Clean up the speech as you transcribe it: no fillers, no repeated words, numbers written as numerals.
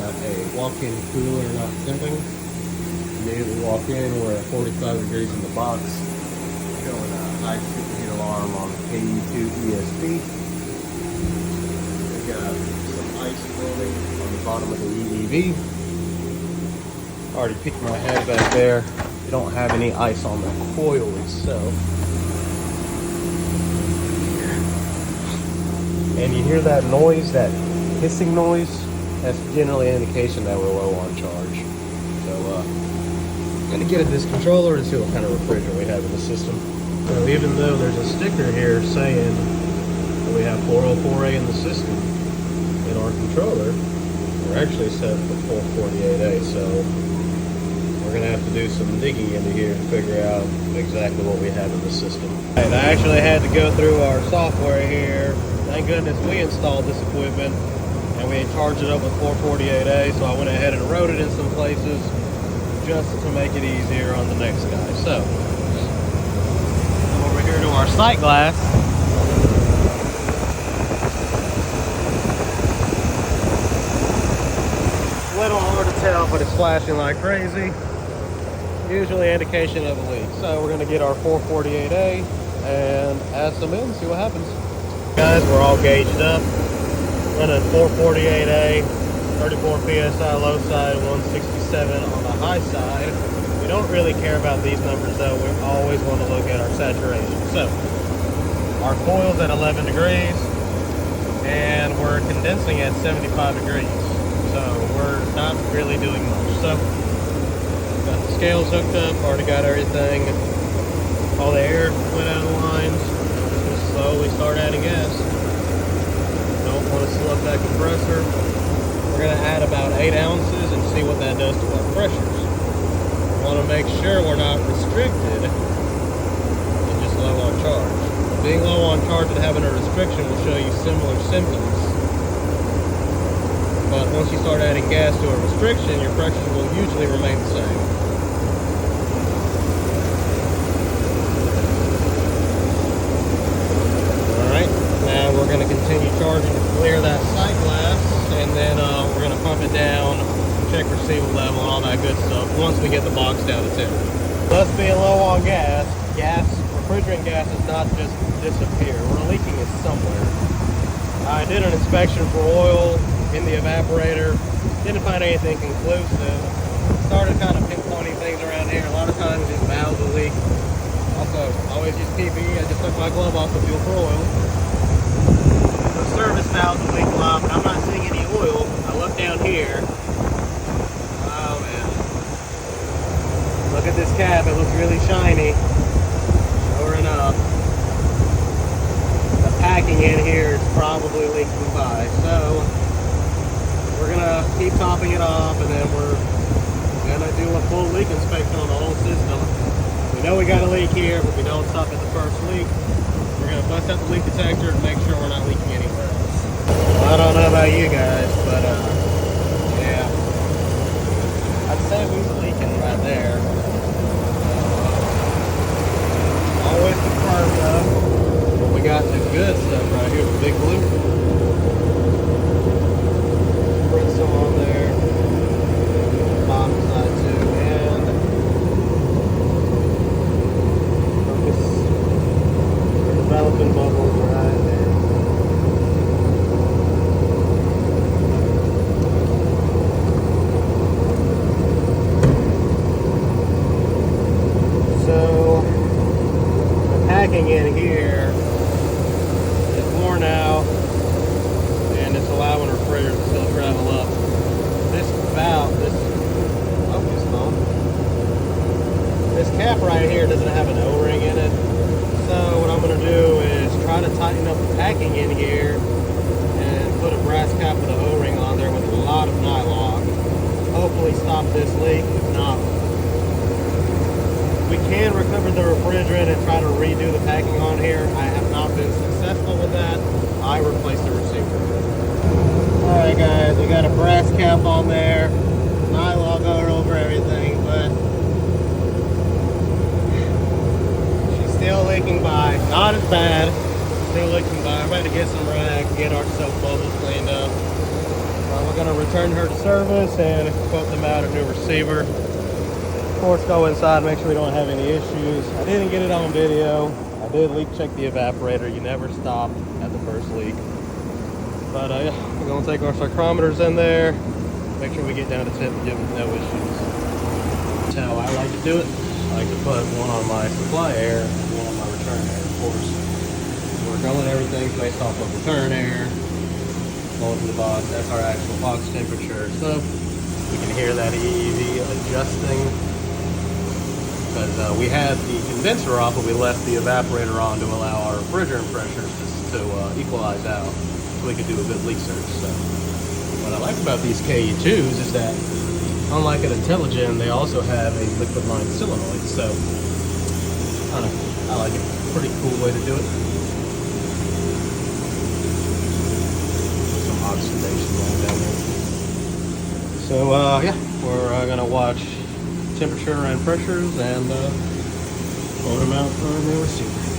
got a walk-in cooler not simping. Immediately walk in, we're at 45 degrees in the box. Showing a high superheat alarm on the KE2 ESP. We got some ice floating on the bottom of the EDV. Already picked my head back there. We don't have any ice on the coil itself. And you hear that noise, that hissing noise? That's generally an indication that we're low on charge. So, I'm gonna get at this controller and see what kind of refrigerant we have in the system. So even though there's a sticker here saying that we have 404A in the system, in our controller, we're actually set for 448A, so we're gonna have to do some digging into here to figure out exactly what we have in the system. And I actually had to go through our software here. Thank goodness we installed this equipment and we charged it up with 448A, so I went ahead and wrote it in some places just to make it easier on the next guy. So, come over here to our sight glass. A little hard to tell, but it's flashing like crazy. Usually indication of a leak. So we're gonna get our 448A and add some in, see what happens. Guys, we're all gauged up. Running 448A, 34 PSI low side, 167 on the high side. We don't really care about these numbers though. We always want to look at our saturation. So, our coil's at 11 degrees and we're condensing at 75 degrees. So we're not really doing much. So, got the scales hooked up, already got everything. All the air went out of the lines. Just gonna slowly start adding gas. Don't want to slow up that compressor. We're going to add about 8 ounces and see what that does to our pressures. We want to make sure we're not restricted and just low on charge. Being low on charge and having a restriction will show you similar symptoms. But once you start adding gas to a restriction, your pressures will usually remain the same. Alright, now we're going to continue charging to clear that sight glass, and then we're going to pump it down, check receiver level and all that good stuff once we get the box down to 10. Us being low on gas, refrigerant gas does not just disappear. We're leaking it somewhere. I did an inspection for oil in the evaporator, didn't find anything conclusive. Started kind of pinpointing things around here. A lot of times these valves will leak. Also, always use PPE. I just took my glove off to feel for oil. The service valves will leak a lot, but I'm not seeing any oil. I look down here. Oh man. Look at this cap, it looks really shiny. Sure enough. The packing in here is probably leaking by. So, we're gonna keep topping it off and then we're gonna do a full leak inspection on the whole system. We know we got a leak here, but we don't stop at the first leak. We're gonna bust out the leak detector and make sure we're not leaking anywhere else. I don't know about you guys, but yeah. I'd say we was leaking right there. Always confirm though. But we got the good stuff right here, the big blue. Put some on there. Bottom side too, and focus. We're developing bubbles right there. So the packing in here is worn out and it's allowing refrigerant to still travel up. This valve, this cap right here doesn't have an O-ring in it. So what I'm going to do is try to tighten up the packing in here and put a brass cap with an O-ring on there with a lot of nylon. Hopefully stop this leak. If not, we can recover the refrigerant and try to redo the packing on here. I have not been successful with that. I replaced the receiver. Alright guys, we got a brass cap on there. Nylon going over everything, but she's still leaking by. Not as bad. Still leaking by. I'm ready to get some rag, get our soap bubbles cleaned up. We're gonna return her to service and quote them out a new receiver. Of course, go inside, make sure we don't have any issues. I didn't get it on video. I did leak check the evaporator. You never stop at the first leak. But yeah, we're gonna take our psychrometers in there, make sure we get down to tip and give them no issues. That's how I like to do it. I like to put one on my supply air and one on my return air, of course. We're going everything based off of return air. Going to the box, that's our actual box temperature. So we can hear that EEV adjusting. Because we had the condenser off, but we left the evaporator on to allow our refrigerant pressures to equalize out, so we could do a good leak search. So what I like about these KE2s is that, unlike an Intelligen, they also have a liquid line solenoid. So I like it. Pretty cool way to do it. Some oxidation going down there. So yeah, we're gonna watch temperature and pressures and load them out for a new receiver.